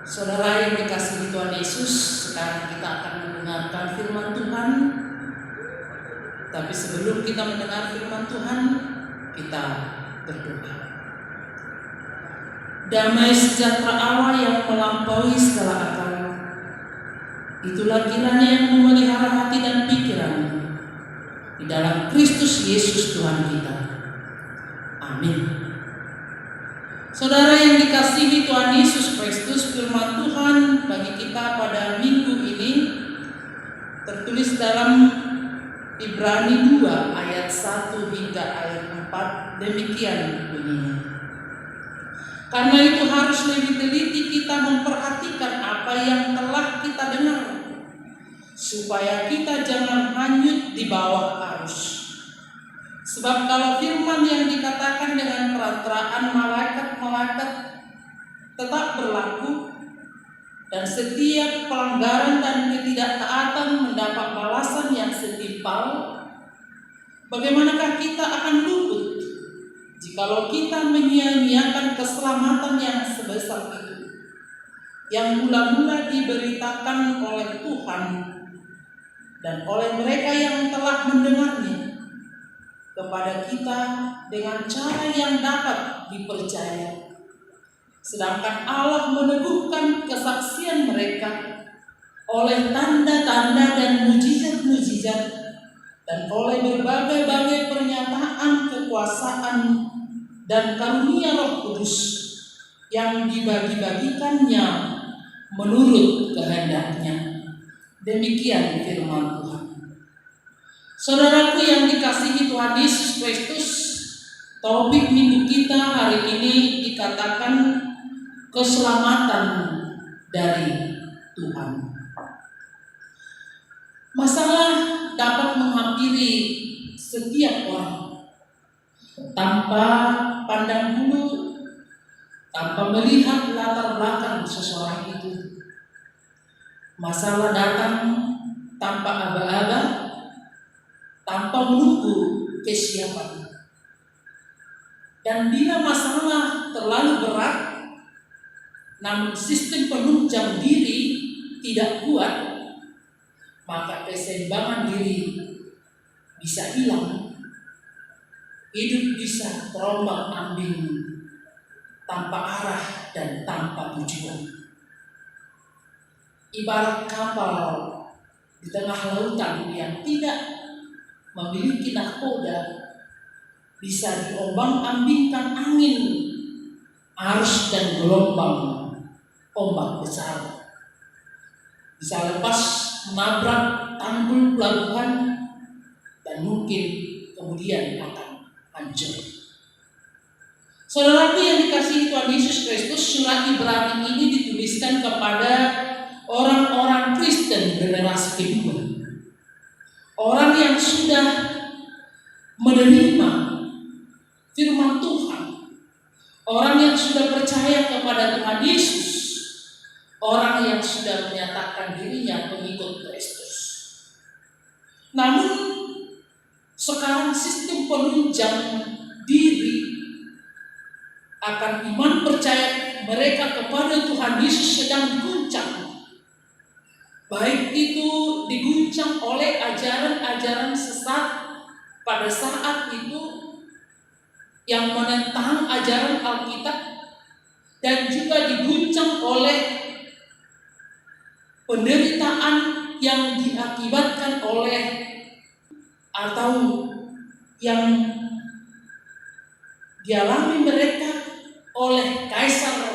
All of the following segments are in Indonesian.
Saudara yang dikasihi Tuhan Yesus, sekarang kita akan mendengarkan firman Tuhan. Tapi sebelum kita mendengar firman Tuhan, kita berdoa. Damai sejahtera Allah yang melampaui segala akal, itulah kiranya yang memelihara hati dan pikiran di dalam Kristus Yesus Tuhan kita. Amin. Saudara yang dikasihi Tuhan Yesus Kristus, firman Tuhan bagi kita pada minggu ini tertulis dalam Ibrani 2 ayat 1 hingga ayat 4, demikian bunyinya. Karena itu harus lebih teliti kita memperhatikan apa yang telah kita dengar, supaya kita jangan hanyut di bawah arus. Sebab kalau firman yang dikatakan dengan perantaraan malaikat-malaikat tetap berlaku, dan setiap pelanggaran dan ketidaktaatan mendapat balasan yang setimpal, bagaimanakah kita akan luput jikalau kita menyia-nyiakan keselamatan yang sebesar itu, yang mula-mula diberitakan oleh Tuhan dan oleh mereka yang telah mendengarnya kepada kita dengan cara yang dapat dipercaya, sedangkan Allah meneguhkan kesaksian mereka oleh tanda-tanda dan mujizat-mujizat dan oleh berbagai-bagai pernyataan kekuasaan dan karunia Roh Kudus yang dibagi-bagikannya menurut kehendaknya. Demikian firman Tuhan. Saudaraku yang dikasihi Tuhan Yesus Kristus, topik minggu kita hari ini dikatakan keselamatan dari Tuhan. Masalah dapat menghampiri setiap orang tanpa pandang bulu, tanpa melihat latar belakang seseorang itu. Masalah datang tanpa aba-aba, tanpa menunggu kesiapan. Dan bila masalah terlalu berat, namun sistem penunjang diri tidak kuat, maka keseimbangan diri bisa hilang. Hidup bisa terombang-ambing tanpa arah dan tanpa tujuan. Ibarat kapal di tengah lautan yang tidak memiliki nahkoda, bisa diombang-ambingkan angin, arus dan gelombang ombak besar. Bisa lepas menabrak tanggul pelabuhan dan mungkin kemudian akan hancur. Saudaraku yang dikasihi Tuhan Yesus Kristus, surat Ibrani ini dituliskan kepada orang-orang Kristen generasi kedua. Orang yang sudah menerima firman Tuhan, orang yang sudah percaya kepada Tuhan Yesus, orang yang sudah menyatakan dirinya pengikut Kristus. Namun sekarang sistem penunjang diri akan iman percaya mereka kepada Tuhan Yesus sedang diguncang. Baik itu diguncang oleh ajaran-ajaran sesat pada saat itu yang menentang ajaran Alkitab, dan juga diguncang oleh penderitaan yang diakibatkan oleh atau yang dialami mereka oleh Kaisar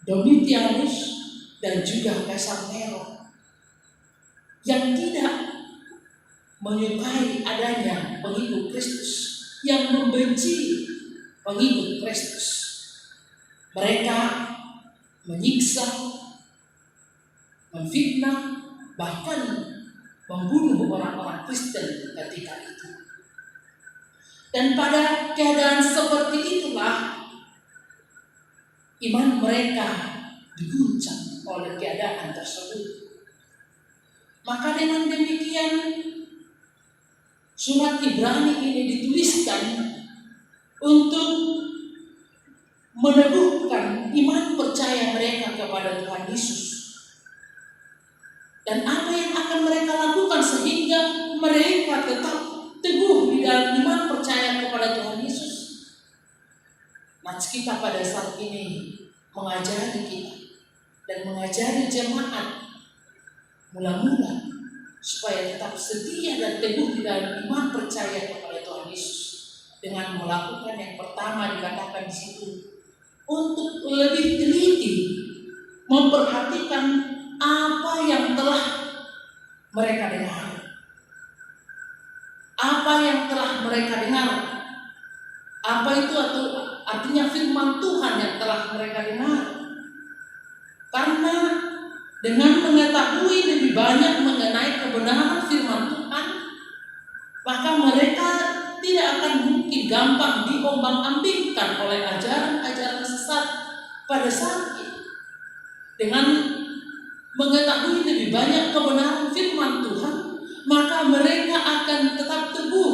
Domitianus dan juga Kaisar Nero, yang tidak menyukai adanya pengikut Kristus, yang membenci pengikut Kristus. Mereka menyiksa, memfitnah, bahkan membunuh orang-orang Kristen ketika itu. Dan pada keadaan seperti itulah iman mereka diguncang oleh keadaan tersebut. Maka dengan demikian surat Ibrani ini dituliskan untuk meneguhkan iman percaya mereka kepada Tuhan Yesus. Dan apa yang akan mereka lakukan sehingga mereka tetap teguh di dalam iman percaya kepada Tuhan Yesus. Nats kita pada saat ini mengajari kita dan mengajari jemaat mula-mula supaya tetap setia dan teguh di dalam iman percaya kepada Tuhan Yesus dengan melakukan yang pertama dikatakan di situ, untuk lebih teliti memperhatikan apa yang telah mereka dengar. Apa yang telah mereka dengar? Apa itu artinya firman Tuhan yang telah mereka dengar? Karena dengan mengetahui lebih banyak mengenai kebenaran firman Tuhan, maka mereka tidak akan mungkin gampang diombang-ambingkan oleh ajaran-ajaran sesat pada saat itu. Dengan mengetahui lebih banyak kebenaran firman Tuhan, maka mereka akan tetap teguh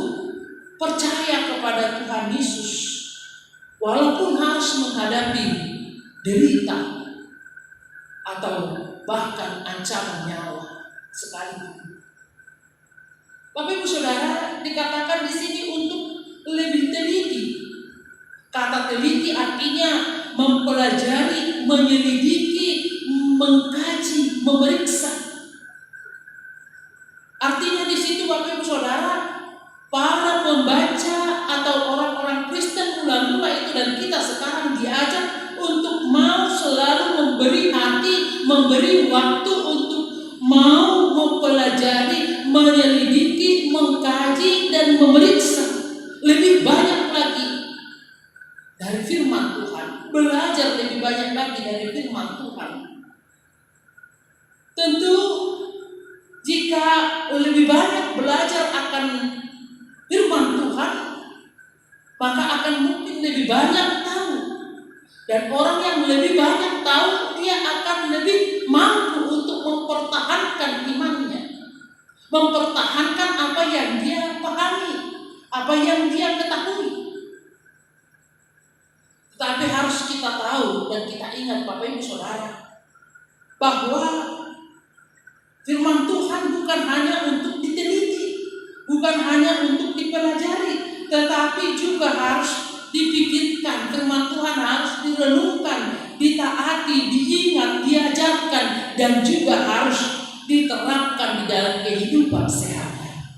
percaya kepada Tuhan Yesus, walaupun harus menghadapi derita atau bahkan ancaman nyawa sekalipun. Bapak Ibu Saudara, dikatakan di sini untuk lebih teliti. Kata teliti artinya mempelajari, menyelidiki, mengkaji, memeriksa. Artinya di situ Bapak Ibu Saudara, para pembaca atau orang-orang Kristen mula-mula itu dan kita sekarang diajak untuk mau selalu memberi hati, memberi waktu untuk mau mempelajari, menyelidiki, mengkaji dan memeriksa lebih banyak lagi dari firman Tuhan, belajar lebih banyak lagi dari firman Tuhan. Tentu jika lebih banyak belajar akan firman Tuhan, maka akan mungkin lebih banyak tahu. Dan orang yang lebih banyak tahu, dia akan lebih mampu untuk mempertahankan imannya, mempertahankan apa yang dia pahami, apa yang dia ketahui. Tapi harus kita tahu dan kita ingat Bapak Ibu Saudara, bahwa firman Tuhan bukan hanya untuk diteliti, bukan hanya untuk dipelajari, tetapi juga harus dipikirkan. Firman Tuhan harus direnungkan, ditaati, diingat, diajarkan, dan juga harus diterapkan di dalam kehidupan sehari-hari.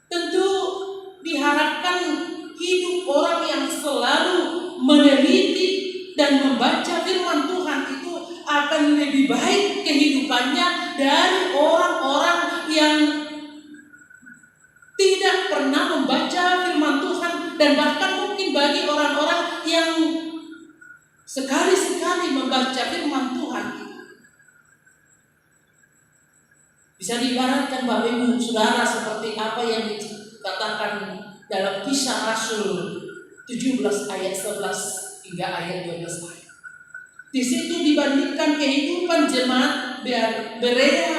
Tentu diharapkan hidup orang yang selalu meneliti dan membaca firman Tuhan itu akan lebih baik kehidupannya dari orang-orang yang tidak pernah membaca firman Tuhan, dan bahkan mungkin bagi orang-orang yang sekali-sekali membaca firman Tuhan. Bisa diibaratkan Bapak Ibu Saudara seperti apa yang dikatakan dalam Kisah Rasul 17 ayat 11 hingga ayat 12. Di situ dibandingkan kehidupan jemaat Berea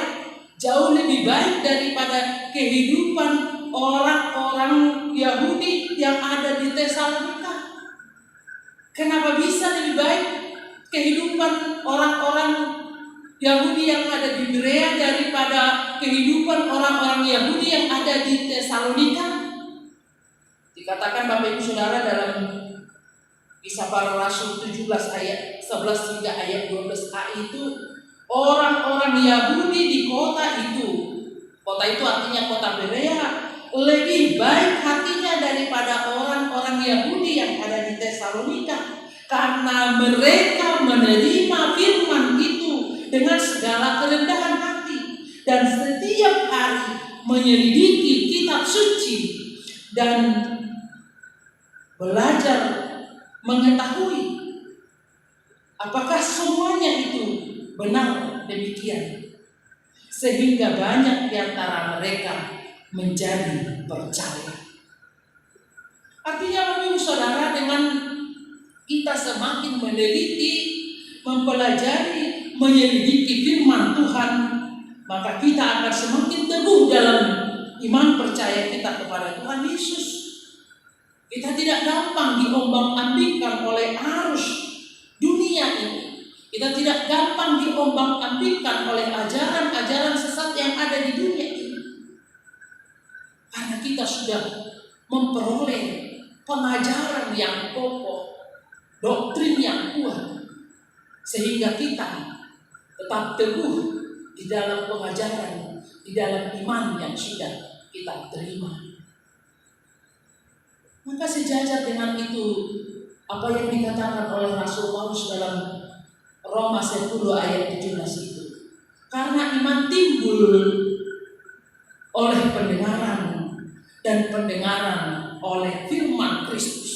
jauh lebih baik daripada kehidupan orang-orang Yahudi yang ada di Tesalonika. Kenapa bisa lebih baik kehidupan orang-orang Yahudi yang ada di Berea daripada kehidupan orang-orang Yahudi yang ada di Tesalonika? Dikatakan Bapak Ibu Saudara dalam Kisah Para Rasul 17 ayat 11 hingga ayat 12a itu, orang-orang Yahudi di kota itu artinya kota Berea, lebih baik hatinya daripada orang-orang Yahudi yang ada di Tesalonika, karena mereka menerima firman itu dengan segala kerendahan hati dan setiap hari menyelidiki kitab suci dan belajar mengetahui apakah semuanya itu benar demikian, sehingga banyak di antara mereka menjadi percaya. Artinya Bapak Ibu Saudara, dengan kita semakin meneliti, mempelajari, menyelidiki firman Tuhan, maka kita akan semakin teguh dalam iman percaya kita kepada Tuhan Yesus. Kita tidak gampang diombang-ambingkan oleh arus dunia ini. Kita tidak gampang diombang-ambingkan oleh ajaran-ajaran sesat yang ada di dunia ini. Karena kita sudah memperoleh pengajaran yang kokoh, doktrin yang kuat, sehingga kita tetap teguh di dalam pengajaran, di dalam iman yang sudah kita terima. Maka sejajar dengan itu apa yang dikatakan oleh Rasul Paulus dalam Roma 10 ayat 17 itu. Karena iman timbul oleh pendengaran, dan pendengaran oleh firman Kristus.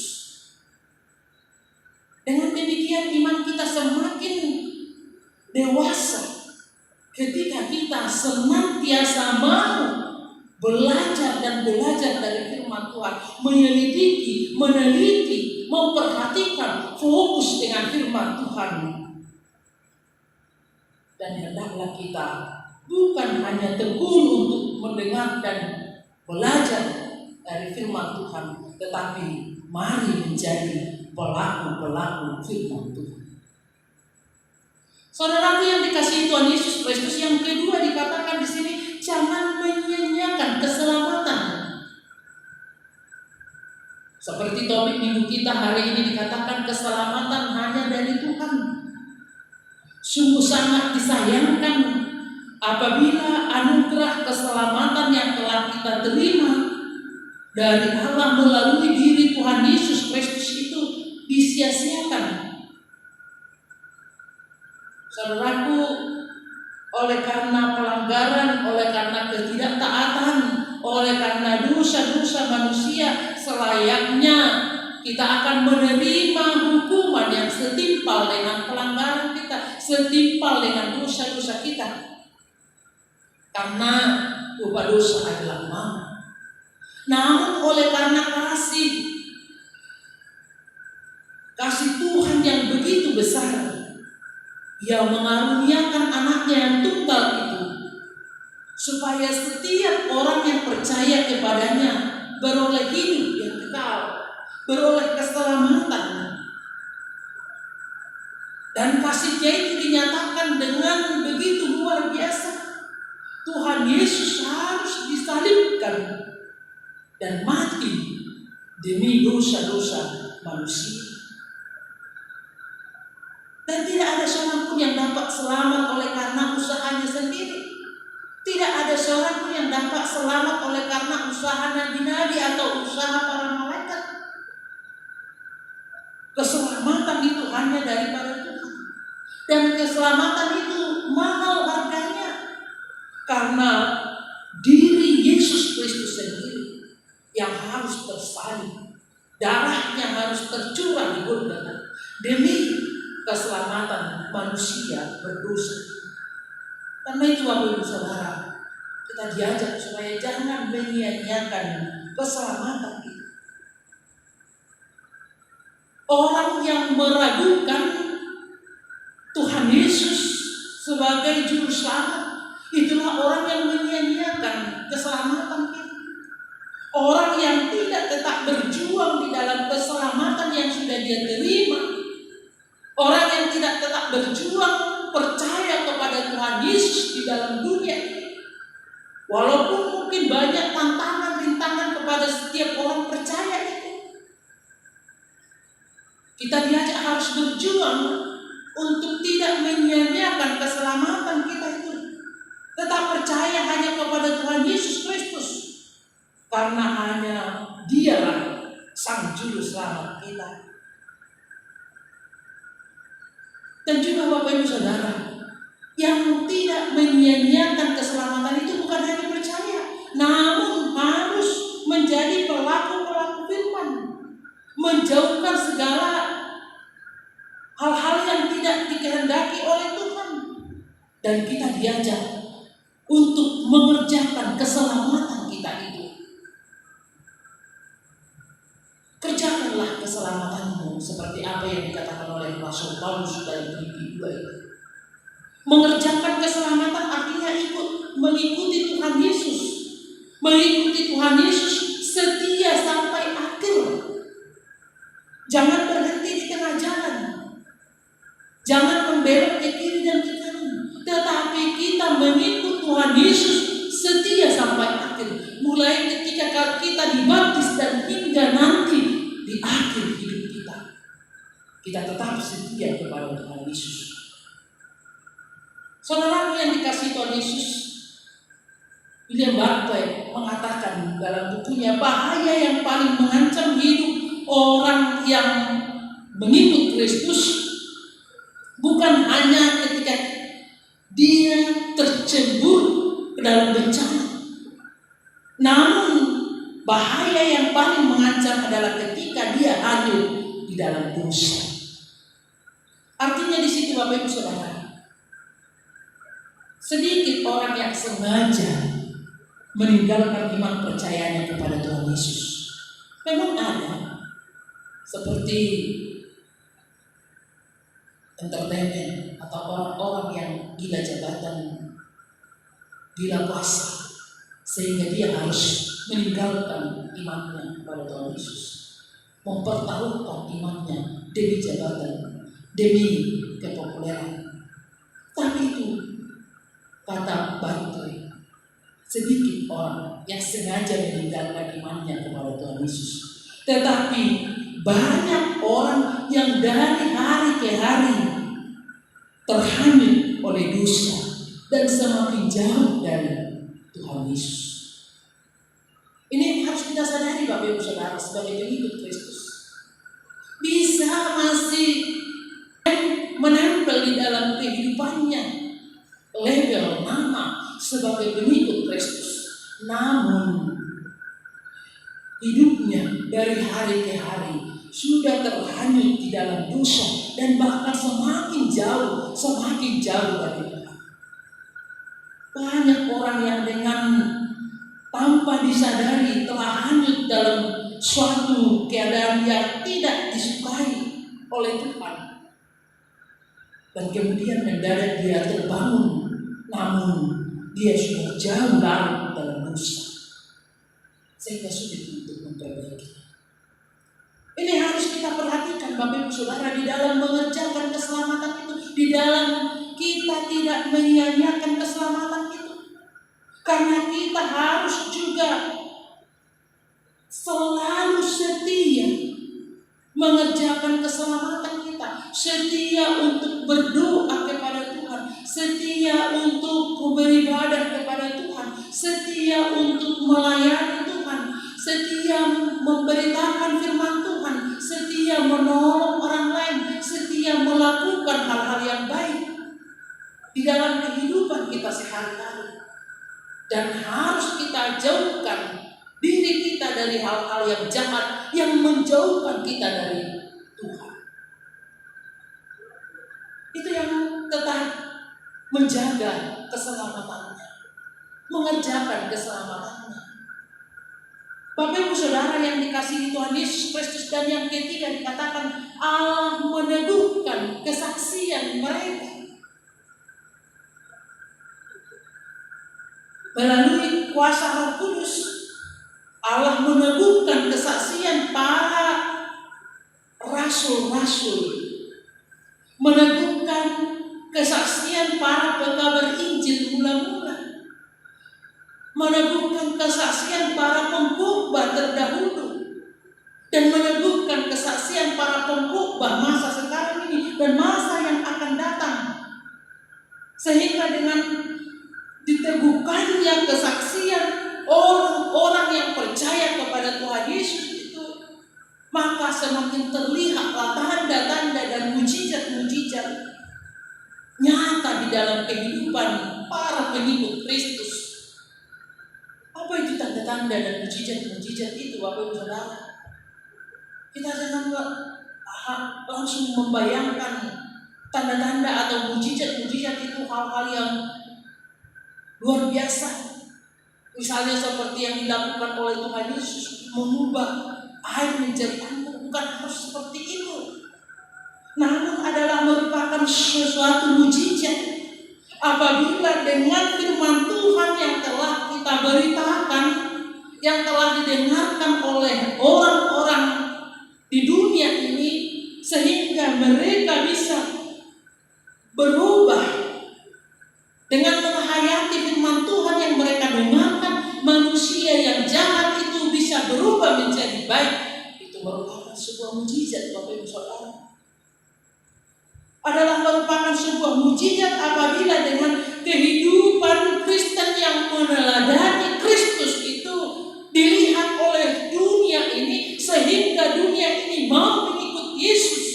Dengan demikian iman kita semakin dewasa ketika kita senantiasa mau belajar dan belajar dari firman Tuhan, menyelidiki, meneliti, memperhatikan, fokus dengan firman Tuhan. Dan hendaklah kita bukan hanya tekun untuk mendengar dan belajar dari firman Tuhan, tetapi mari menjadi pelaku-pelaku firman Tuhan. Saudaraku yang dikasihi Tuhan Yesus Kristus, yang kedua dikatakan di sini, jangan menyanyiakan keselamatan. Seperti topik minggu kita hari ini dikatakan keselamatan hanya dari Tuhan. Sungguh sangat disayangkan apabila anugerah keselamatan yang telah kita terima dari Allah melalui diri Tuhan Yesus Kristus itu disia-siakan. Saudaraku, oleh karena pelanggaran, oleh karena ketidaktaatan, oleh karena dosa-dosa manusia, selayaknya kita akan menerima hukuman yang setimpal dengan pelanggaran kita, setimpal dengan dosa-dosa kita. Karena upah dosa adalah maut. Namun oleh karena kasih Tuhan yang begitu besar, Ia mengaruniakan anaknya yang tunggal itu, supaya setiap orang yang percaya kepadanya beroleh hidup yang kekal, beroleh keselamatan. Dan kasih-Nya itu dinyatakan dengan begitu luar biasa. Tuhan Yesus harus disalibkan dan mati demi dosa-dosa manusia. Dan tidak ada seorang pun yang dapat selamat oleh karena usahanya sendiri. Tidak ada seorang pun yang dapat selamat oleh karena usaha nabi-nabi atau usaha para malaikat. Keselamatan itu hanya daripada Tuhan. Dan keselamatan itu mahal harganya. Karena diri Yesus Kristus sendiri yang harus tersalib. Darahnya harus tercurah di Golgota demi keselamatan manusia berdosa. Karena itu Bapak Ibu Saudara, kita diajak supaya jangan menyia-nyiakan keselamatan kita. Orang yang meragukan Tuhan Yesus sebagai juru selamat, itulah orang yang menyia-nyiakan keselamatan kita. Orang yang tidak tetap berjuang di dalam keselamatan yang sudah dia terima, orang yang tidak tetap berjuang percaya kepada Tuhan Yesus di dalam dunia ini, walaupun mungkin banyak tantangan-rintangan kepada setiap orang percaya itu, kita diajak harus berjuang untuk tidak menyia-nyiakan keselamatan kita itu, tetap percaya hanya kepada Tuhan Yesus Kristus, karena hanya Dialah Sang Juru Selamat kita. Dan juga Bapak Ibu Saudara, yang tidak menyia-nyiakan keselamatan itu bukan hanya percaya, namun harus menjadi pelaku-pelaku firman, menjauhkan segala hal-hal yang tidak dikehendaki oleh Tuhan. Dan kita diajak untuk mengerjakan keselamatan kita itu. Kerjakanlah keselamatanmu seperti apa yang dikatakan oleh Rasul Paulus dalam Filipi 2 itu. Mengerjakan keselamatan artinya mengikuti Tuhan Yesus. Mengikuti Tuhan Yesus setia sampai akhir. akhir, mulai ketika kita dibaptis dan hingga nanti di akhir hidup kita tetap setia kepada Tuhan Yesus. Saudara yang dikasihi Tuhan Yesus, William Barclay mengatakan dalam bukunya, bahaya yang paling mengancam hidup orang yang mengikut Kristus bukan hanya ketika dia tercebur ke dalam bencana, namun bahaya yang paling mengancam adalah ketika dia hanyut di dalam dosa. Artinya di situ Bapak Ibu Saudara, sedikit orang yang sengaja meninggalkan iman percayanya kepada Tuhan Yesus. Memang ada, seperti entertainment atau orang-orang yang gila jabatan, gila kuasa, sehingga dia harus meninggalkan imannya kepada Tuhan Yesus, mempertaruhkan imannya demi jabatan, demi kepopuleran. Tapi itu, kata Barclay, sedikit orang yang sengaja meninggalkan imannya kepada Tuhan Yesus. Tetapi banyak orang yang dari hari ke hari terhanyut oleh dosa dan semakin jauh dari Tuhan Yesus. Ini harus kita sadari Bapak Ibu Saudara, sebagai pengikut Kristus. Bisa masih menempel di dalam kehidupannya label nama sebagai pengikut Kristus, namun hidupnya dari hari ke hari sudah terhanyut di dalam dosa dan bahkan semakin jauh dari Tuhan. Banyak orang yang dengan tanpa disadari telah hanyut dalam suatu keadaan yang tidak disukai oleh Tuhan, dan kemudian mendadak dia terbangun, namun dia sudah jauh larut dalam dosa sehingga sulit untuk memperbaiki. Ini harus kita perhatikan Bapak Ibu Saudara, di dalam mengerjakan keselamatan itu, di dalam kita tidak menyia-nyiakan keselamatan itu, karena kita harus juga selalu setia mengerjakan keselamatan kita, setia untuk berdoa kepada Tuhan, setia untuk beribadah kepada Tuhan, setia untuk melayani Tuhan, setia memberitakan firman Tuhan, setia menolong orang lain, setia melakukan hal-hal yang baik di dalam kehidupan kita sehari-hari. Dan harus kita jauhkan diri kita dari hal-hal yang jahat yang menjauhkan kita dari Tuhan. Itu yang tetap menjaga keselamatannya, mengerjakan keselamatannya. Bapak Ibu Saudara yang dikasihi Tuhan Yesus Kristus, dan yang ketiga dikatakan Allah meneguhkan kesaksian mereka. Melalui kuasa Roh Kudus, Allah meneguhkan kesaksian para rasul-rasul, meneguhkan kesaksian para pekabar Injil mula-mula, meneguhkan kesaksian para pengkhotbah terdahulu, dan meneguhkan kesaksian para pengkhotbah masa sekarang ini dan masa yang akan datang. Sehingga dengan diteguhkannya kesaksian orang-orang yang percaya kepada Tuhan Yesus itu, maka semakin terlihatlah tanda-tanda dan mujizat-mujizat nyata di dalam kehidupan para pengikut Kristus. Apa itu tanda-tanda dan mujizat-mujizat itu Bapak Ibu Saudara? Kita jangan langsung membayangkan tanda-tanda atau mujizat-mujizat itu hal-hal yang luar biasa. Misalnya seperti yang dilakukan oleh Tuhan Yesus, mengubah air menjadi anggur. Bukan harus seperti itu, namun adalah merupakan sesuatu mujizat apabila dengan firman Tuhan yang telah kita beritakan, yang telah didengarkan oleh orang-orang di dunia ini, sehingga mereka bisa berubah dengan menghayati firman Tuhan yang mereka dengarkan. Manusia adalah merupakan sebuah mujizat apabila dengan kehidupan Kristen yang meneladani Kristus itu dilihat oleh dunia ini sehingga dunia ini mau mengikut Yesus.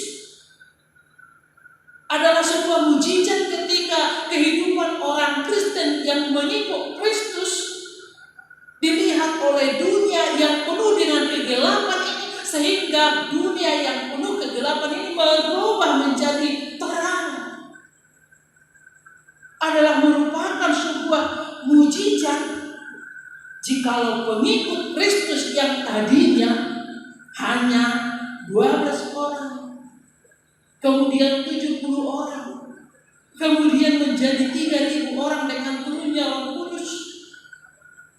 Adalah sebuah mujizat ketika kehidupan orang Kristen yang mengikut Kristus dilihat oleh dunia yang penuh dengan kegelapan ini, sehingga dunia yang penuh kegelapan ini berubah menjadi terang. Adalah merupakan sebuah mujizat jikalau pengikut Kristus yang tadinya hanya 12 orang, kemudian 70 orang, kemudian menjadi 3.000 orang dengan turunnya Roh Kudus,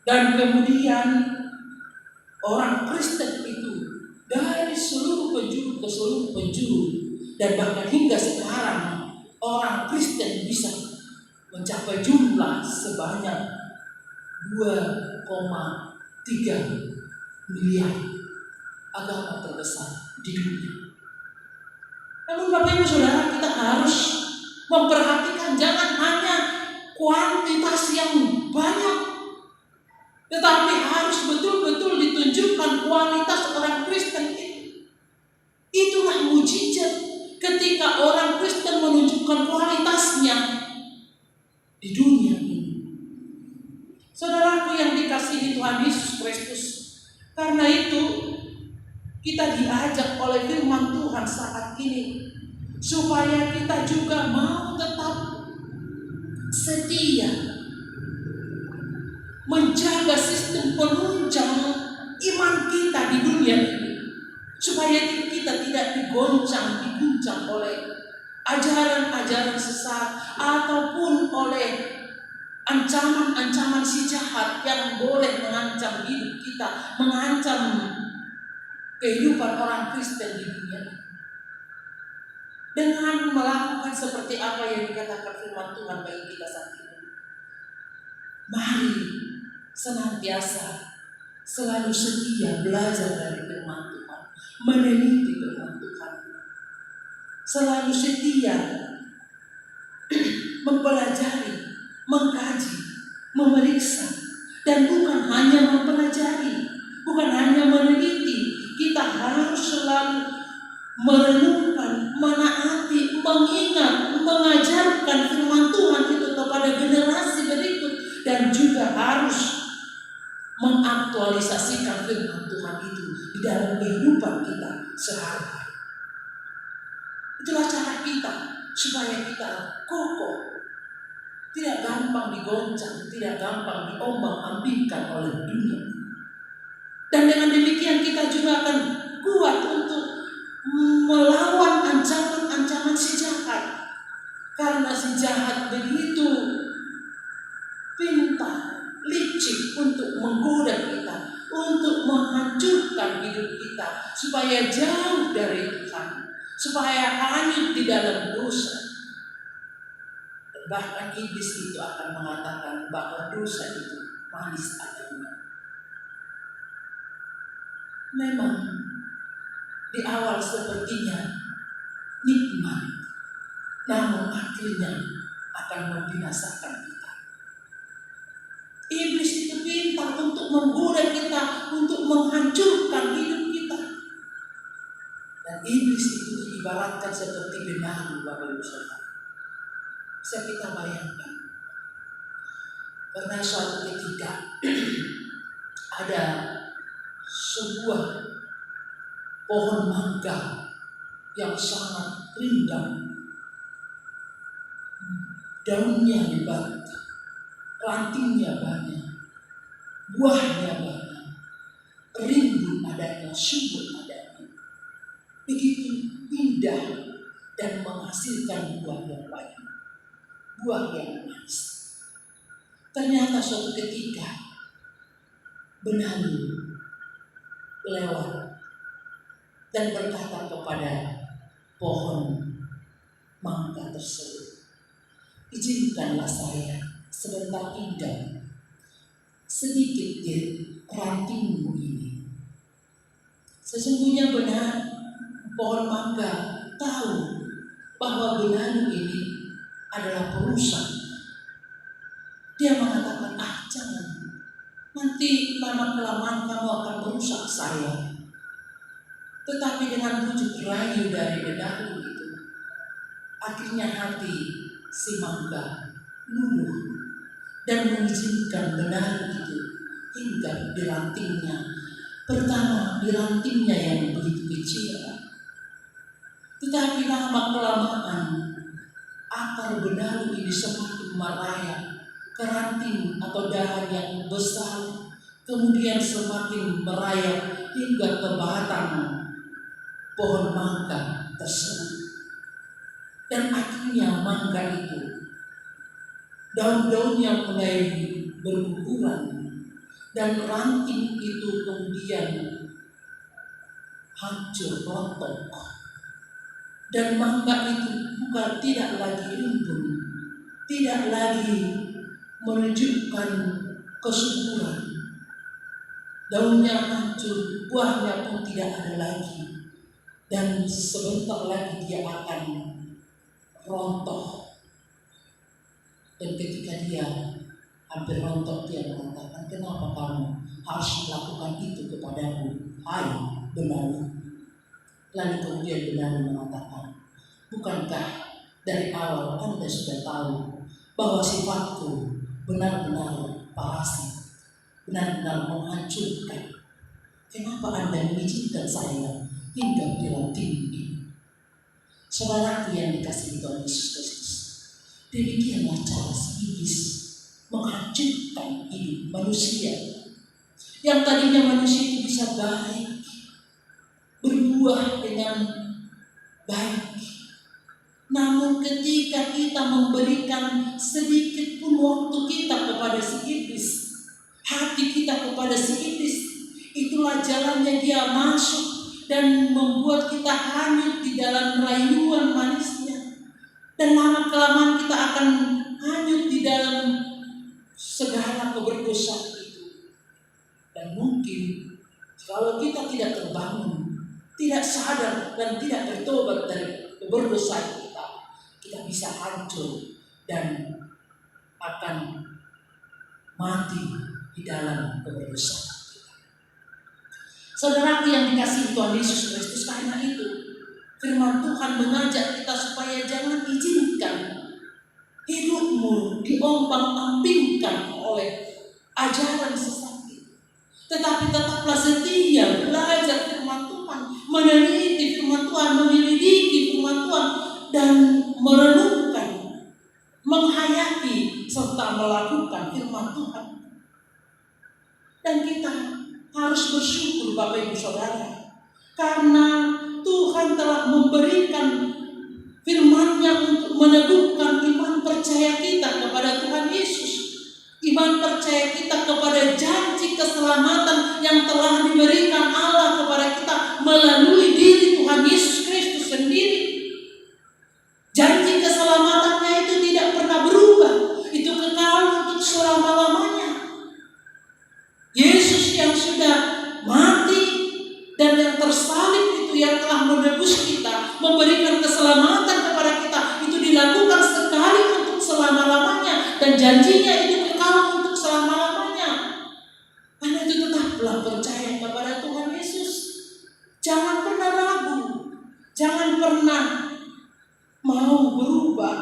dan kemudian orang Kristen itu dari seluruh penjuru ke seluruh penjuru, dan bahkan hingga sekarang orang Kristen bisa mencapai jumlah sebanyak 2,3 miliar, agama terbesar di dunia. Namun Bapak Ibu Saudara, kita harus memperhatikan jangan hanya kuantitas yang banyak, tetapi harus betul-betul ditunjukkan kualitas orang Kristen itu. Itulah mujizat ketika orang Kristen menunjukkan kualitasnya di dunia ini. Saudaraku yang dikasihi Tuhan Yesus Kristus, karena itu kita diajak oleh firman Tuhan saat ini supaya kita juga mau tetap setia menjaga sistem penunjang iman kita di dunia ini, supaya kita tidak diguncang oleh ajaran-ajaran sesat ataupun oleh ancaman-ancaman si jahat yang boleh mengancam hidup kita, mengancam kehidupan orang Kristen di dunia ini. Dengan melakukan seperti apa yang dikatakan firman Tuhan bagi kita saat ini, mari senantiasa selalu setia belajar dari firman Tuhan, meneliti firman Tuhan, selalu setia mempelajari, mengkaji, memeriksa, dan bukan hanya mempelajari, bukan hanya meneliti, kita harus selalu merenungkan, menaati, mengingat, mengajarkan firman Tuhan itu kepada generasi berikut, dan juga harus mengaktualisasikan firman Tuhan itu di dalam kehidupan kita sehari-hari. Itulah cara kita supaya kita kokoh, tidak gampang digoncang, tidak gampang diombang-ambingkan oleh dunia. Dan dengan demikian kita juga akan kuat untuk melawan ancaman-ancaman si jahat. Karena si jahat begitu pintar, licik untuk menggoda kita, untuk menghancurkan hidup kita supaya jauh dari Tuhan, supaya hanyut di dalam dosa. Bahkan iblis itu akan mengatakan bahwa dosa itu manis adanya. Memang di awal sepertinya nikmat, namun akhirnya akan membinasakan kita. Iblis itu pintar untuk menggoda kita, untuk menghancurkan hidup kita. Dan iblis itu diibaratkan seperti benang, Bapak Ibu Saudara. Bisa kita bayangkan, pernah suatu ketika ada sebuah pohon mangga yang sangat rindang, daunnya lebat, rantingnya banyak, buahnya banyak, rimbun adanya, subur adanya, begitu indah dan menghasilkan buah yang banyak, buah yang manis. Ternyata suatu ketika benalu lewat dan berkata kepada pohon mangga tersebut, izinkanlah saya sebentar tinggal sedikit di rantingmu ini. Sesungguhnya benar pohon mangga tahu bahwa benalu ini adalah perusak. Dia mengatakan, jangan, nanti lama-kelamaan kamu akan merusak saya. Tetapi dengan bujuk rayu dari benalu itu, akhirnya hati si mangga luluh dan mengizinkan benalu itu hingga di rantingnya. Pertama di rantingnya yang begitu kecil, tetapi lama-kelamaan akar benalu ini semakin merayap ke ranting atau dahan yang besar, kemudian semakin merayap hingga ke batang pohon mangga tersebut. Dan akhirnya mangga itu daun-daunnya mulai berguguran dan ranting itu kemudian hancur rontok. Dan mangga itu bukan tidak lagi rimbun, tidak lagi menunjukkan kesuburan. Daunnya hancur, buahnya pun tidak ada lagi, dan sebentar lagi dia akan rontok. Dan ketika dia hampir rontok, dia mengatakan, kenapa kamu harus melakukan itu kepadaku, hai benalu? Lalu kemudian benalu mengatakan, bukankah dari awal Anda sudah tahu bahwa sifatku benar-benar parasit, benar-benar menghancurkan? Kenapa Anda mengizinkan saya hinggap di ranting ini? Saudara yang dikasihi Tuhan Yesus Kristus, demikianlah cara si iblis menghancurkan hidup manusia. Yang tadinya manusia itu bisa baik, berbuah dengan baik, namun ketika kita memberikan sedikit pun waktu kita kepada si iblis, hati kita kepada si iblis, itulah jalannya dia masuk dan membuat kita hanyut di dalam rayuan manisnya. Dan lama-kelamaan kita akan hanyut di dalam segala keberdosaan itu. Dan mungkin kalau kita tidak terbangun, tidak sadar dan tidak bertobat dari keberdosaan kita, kita bisa hancur dan akan mati di dalam keberdosaan kita. Saudara yang dikasihi Tuhan Yesus Kristus, karena itu firman Tuhan mengajak kita supaya jangan izinkan hidupmu diombang-ambingkan oleh ajaran sesat itu, tetapi tetaplah setia belajar firman Tuhan, meneliti firman Tuhan, menyelidiki firman Tuhan, dan merenungkan, menghayati serta melakukan firman Tuhan. Dan kita harus bersyukur Bapak Ibu Saudara, karena Tuhan telah memberikan firman-Nya untuk meneguhkan iman percaya kita kepada Tuhan Yesus, iman percaya kita kepada janji keselamatan yang telah diberikan Allah kepada kita melalui diri Tuhan Yesus Kristus sendiri. Janji keselamatannya itu tidak pernah berubah, itu kekal untuk selama-lamanya. Yesus yang sudah mati dan yang tersalib itu, yang telah menebus kita, memberikan keselamatan kepada kita, itu dilakukan sekali untuk selama-lamanya, dan janjinya itu kekal untuk selama-lamanya. Karena itu tetaplah percaya kepada Tuhan Yesus. Jangan pernah ragu, jangan pernah mau berubah.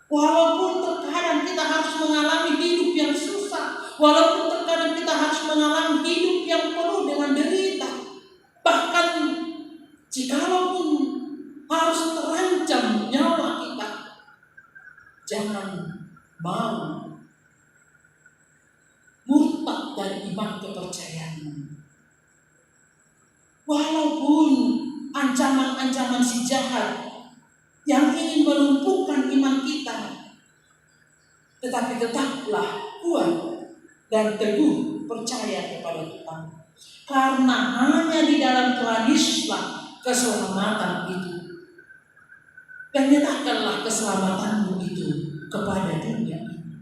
Walaupun terkadang kita harus mengalami hidup yang susah, walaupun terkadang kita harus mengalami hidup yang penuh dengan derita, bahkan jikalaupun harus terancam nyawa kita, jangan mau murtad dari iman kepercayaanmu. Walaupun ancaman-ancaman si jahat yang ingin melumpuhkan iman kita, tetapi tetaplah kuat dan teguh percaya kepada Tuhan. Karena hanya di dalam Tuhan Yesuslah keselamatan itu. Dan nyatakanlah keselamatanmu itu kepada dunia ini.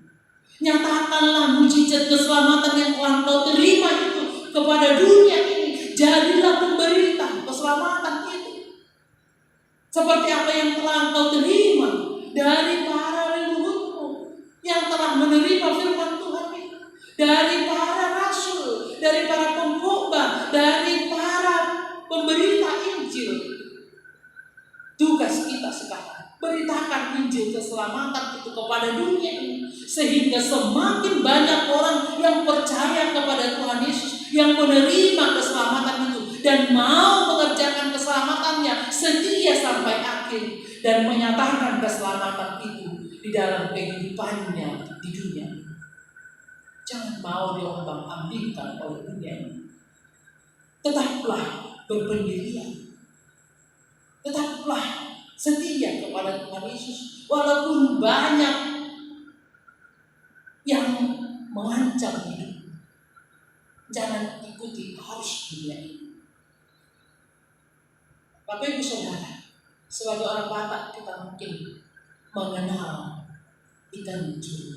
Nyatakanlah mujizat keselamatan yang telah kau terima itu kepada dunia ini. Jadilah pemberita keselamatan itu. Seperti apa yang telah engkau terima dari para leluhurmu yang telah menerima firman Tuhan itu, dari para rasul, dari para pengkhotbah, dari para pemberita Injil. Tugas kita sekarang beritakan Injil keselamatan itu kepada dunia ini, sehingga semakin banyak orang yang percaya kepada Tuhan Yesus, yang menerima keselamatan itu dan mau mengerjakan keselamatannya, setia sampai akhir dan menyatakan keselamatan itu di dalam kehidupannya di dunia. Jangan mau diombang-ambingkan oleh dunia ini. Tetaplah berpendirian. Tetaplah setia kepada Tuhan Yesus. Walaupun banyak yang mengancam hidup, jangan ikuti arus dunia ini. Bapak Ibu Saudara, sebagai orang Batak kita mungkin mengenal ikan curu,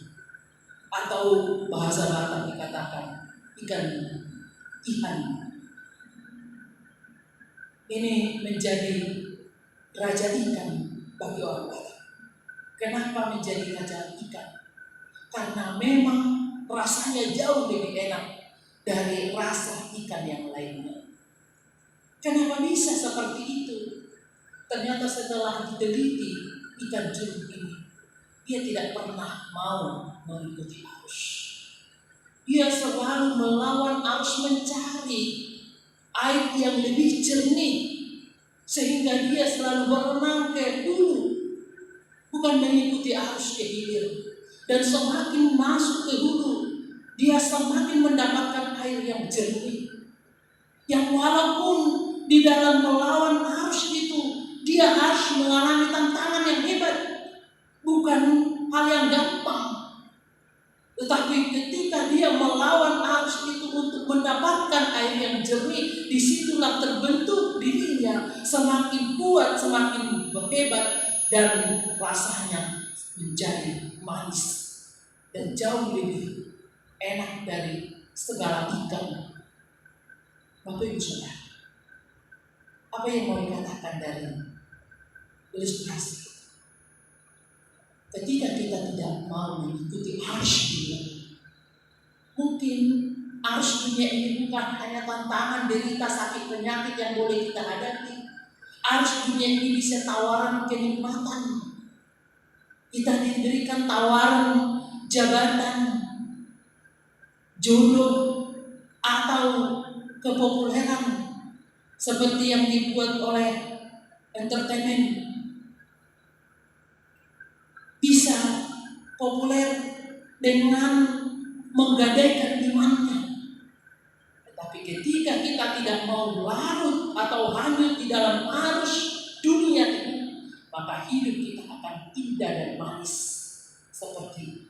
atau bahasa Batak dikatakan ikan ihan. Ini menjadi raja ikan bagi orang Batak. Kenapa menjadi raja ikan? Karena memang rasanya jauh lebih enak dari rasa ikan yang lainnya. Kenapa bisa seperti itu? Ternyata setelah diteliti ikan curu ini, dia tidak pernah mau mengikuti arus. Dia selalu melawan arus, mencari air yang lebih jernih, sehingga dia selalu berenang ke hulu, bukan mengikuti arus ke hilir. Dan semakin masuk ke hulu, dia semakin mendapatkan air yang jernih, yang walaupun di dalam melawan arus itu dia harus mengalami tantangan yang hebat, bukan hal yang gampang. Tetapi ketika dia melawan arus itu untuk mendapatkan air yang jernih, disitulah terbentuk dirinya semakin kuat, semakin berhebat, dan rasanya menjadi manis dan jauh lebih enak dari segala ikan. Bapak Ibu Saudara, apa yang mau dikatakan dari ilustrasi? Ketika kita tidak mau mengikuti arus dunia, mungkin arus dunia ini bukan hanya tantangan, derita, sakit, penyakit yang boleh kita hadapi. Arus dunia ini bisa tawaran kenikmatan. Kita diberikan tawaran jabatan, jodoh, atau kepopuleran seperti yang dibuat oleh entertainment. Bisa populer dengan menggadaikan imannya. Tetapi ketika kita tidak mau larut atau hanyut di dalam arus dunia ini, maka hidup kita akan indah dan manis seperti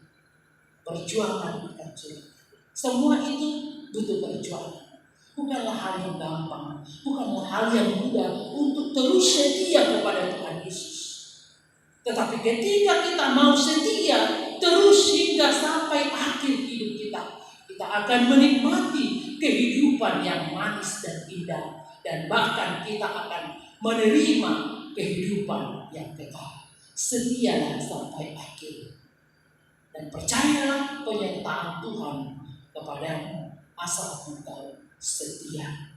perjuangan ikan curu. Semua itu butuh perjuangan. Bukanlah hal yang gampang, bukanlah hal yang mudah untuk terus setia kepada Tuhan Yesus. Tetapi ketika kita mau setia terus hingga sampai akhir hidup kita, kita akan menikmati kehidupan yang manis dan indah, dan bahkan kita akan menerima kehidupan yang kekal. Setialah sampai akhir, dan percayalah penyertaan Tuhan kepadamu asal engkau setia.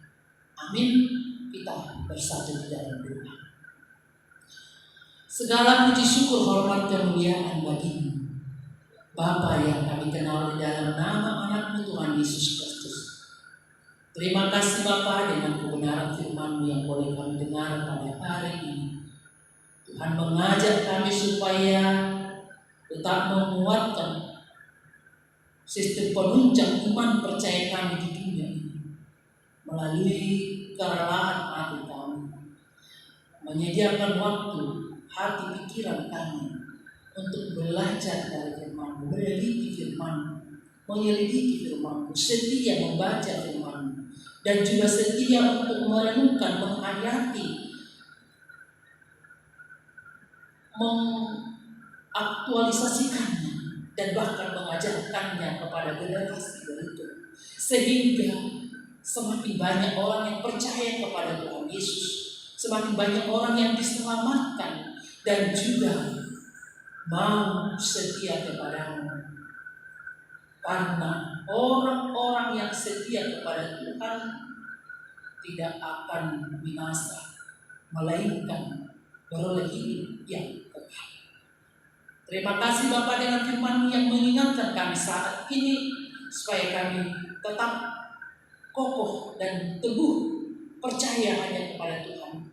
Amin. Kita bersatu di dalam doa. Segala puji syukur, hormat, kemuliaan bagimu, Bapa yang kami kenal di dalam nama anak-Mu Tuhan Yesus Kristus. Terima kasih Bapa, dengan kebenaran firman-Mu yang boleh kami dengar pada hari ini. Tuhan mengajak kami supaya tetap menguatkan sistem penunjang iman percaya kami di dunia ini melalui kerelaan hati kami, menyediakan waktu, hati, pikiran kami untuk belajar dari firman-Mu, meneliti firman-Mu, menyelidiki firman-Mu, setia membaca firman-Mu, dan juga setia untuk merenungkan, menghayati, mengaktualisasikannya, dan bahkan mengajarkannya kepada generasi berikut, sehingga semakin banyak orang yang percaya kepada Tuhan Yesus, semakin banyak orang yang diselamatkan dan juga mau setia kepadamu. Karena orang-orang yang setia kepada Tuhan tidak akan binasa, melainkan beroleh hidup yang kekal. Terima kasih Bapa dengan firman-Mu yang mengingatkan kami saat ini supaya kami tetap kokoh dan teguh percaya hanya kepada Tuhan.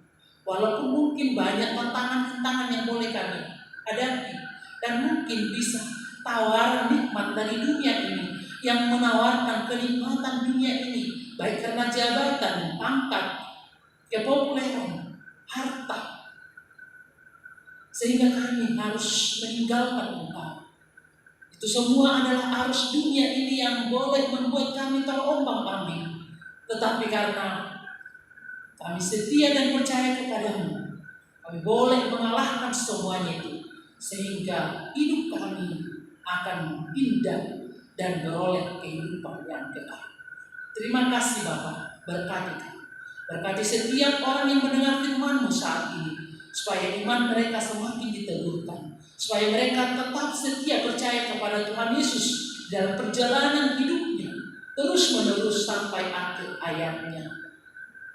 Walaupun mungkin banyak tantangan-tantangan yang boleh kami hadapi dan mungkin bisa tawaran nikmat dari dunia ini yang menawarkan kenikmatan dunia ini, baik karena jabatan, pangkat, kepopuleran, harta, sehingga kami harus meninggalkan Engkau. Itu semua adalah arus dunia ini yang boleh membuat kami terombang-ambing. Tetapi karena kami setia dan percaya kepadamu, kami boleh mengalahkan semuanya itu, sehingga hidup kami akan indah dan beroleh kehidupan yang kekal. Terima kasih Bapa, berkati kami. Berkati setiap orang yang mendengar firman-Mu saat ini, supaya iman mereka semakin diteguhkan, supaya mereka tetap setia percaya kepada Tuhan Yesus dalam perjalanan hidupnya, terus-menerus sampai akhir hayatnya.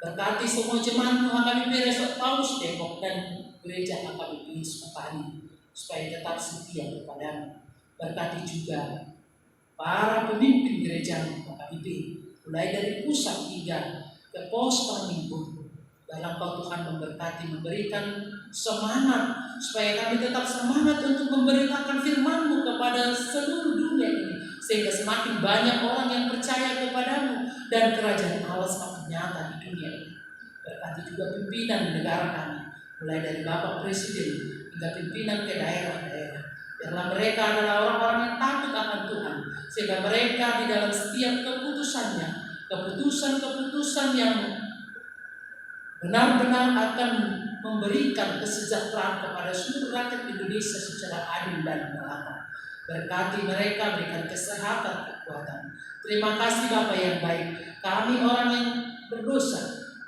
Berkati semua jemaat HKBP Resort Paulus Depok dan gereja HKBP Sukabumi, supaya tetap setia kepadamu. Berkati juga para pemimpin gereja HKBP, mulai dari pusat hingga ke pos Paminggu. Dalam kau Tuhan memberkati, memberikan semangat, supaya kami tetap semangat untuk memberitakan firman-Mu kepada seluruh dunia ini, sehingga semakin banyak orang yang percaya kepadamu dan kerajaan Allah semakin nyata di dunia ini. Berkati juga pimpinan negara kami, mulai dari Bapak Presiden hingga pimpinan ke daerah-daerah. Biarlah mereka adalah orang-orang yang takut akan Tuhan, sehingga mereka di dalam setiap keputusannya, keputusan-keputusan yang benar-benar akan memberikan kesejahteraan kepada seluruh rakyat Indonesia secara adil dan merata. Berkati mereka, berikan kesehatan, kekuatan. Terima kasih Bapa yang baik. Kami orang yang berdosa,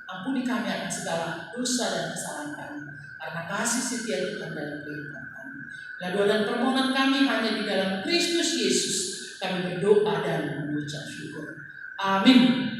ampuni kami akan segala dosa dan kesalahan kami, karena kasih setia Tuhan dalam kehidupan kami. Nah, doa dan permohonan kami hanya di dalam Kristus Yesus. Kami berdoa dan mengucap syukur. Amin.